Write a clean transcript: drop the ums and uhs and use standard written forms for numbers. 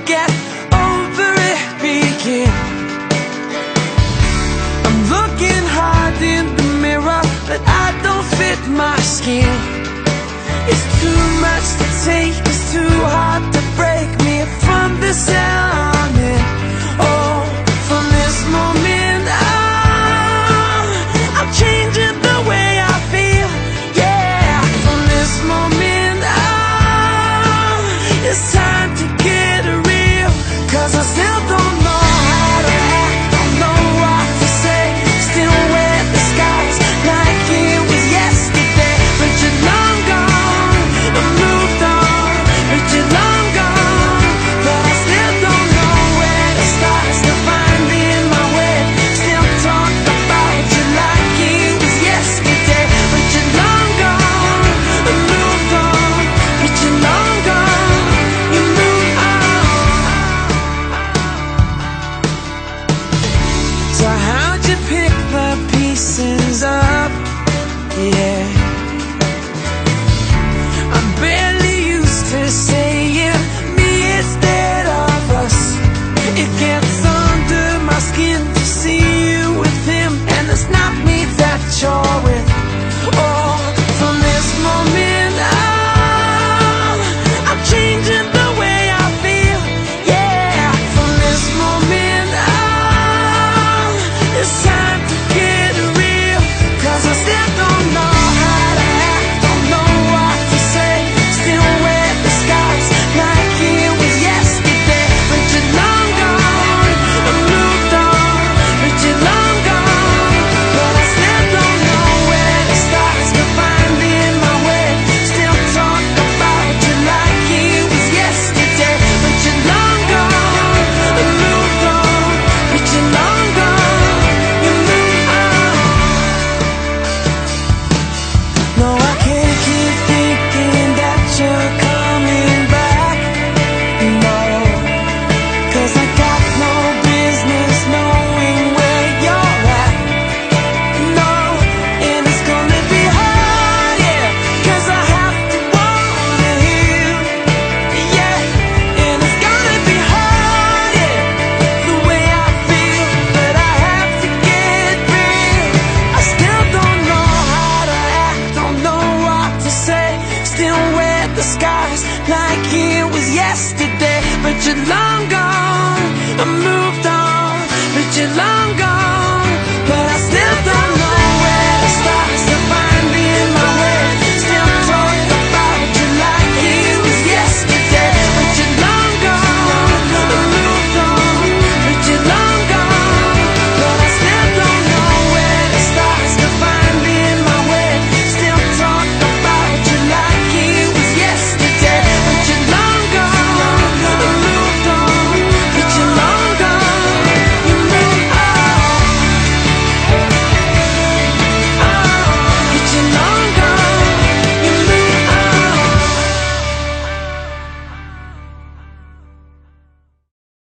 get over it begin? I'm looking hard in the mirror, but I don't fit my skin. It's too much to take, it's too hard to break me from this element. Oh, from this moment on, I'm changing the way I feel. Yeah, from this moment on, it's time to get real. 'Cause I still don't know how to act, don't know what to say. Still wear the skies like it was yesterday. But you're long gone, I moved on. But you're long gone, but I still don't know where to start. Still finding my way, still talk about you like it was yesterday. But you're long gone, I moved on. But you're long gone, you moved on. So how'd you pick the pieces up? Yeah, I'm barely used to saying me instead of us. It gets under my skin to see you with him, and it's not me that you're with. Oh, from this moment on, I'm changing the way I feel. Yeah, from this moment on, it's time to get real. 'Cause I still don't know how to act, don't know what to say. Still wear the skies like it was yesterday. But you're long gone, I moved on. But you're long gone, but I still don't know where to start. Still finding my way, still talk about you like it was yesterday. But you're long gone, I moved on. But you're long gone, you moved on. No, I can't keep thinking that you're coming back. No, 'cause I got no business knowing where you're at. No, and it's gonna be hard, yeah, 'cause I have to wanna heal. Yeah, and it's gonna be hard, yeah, the way I feel. But I have to get real. I still don't know how to act, don't know what to say. Still wear the skies like it was yesterday. But you're long gone, I moved on. But you're long gone.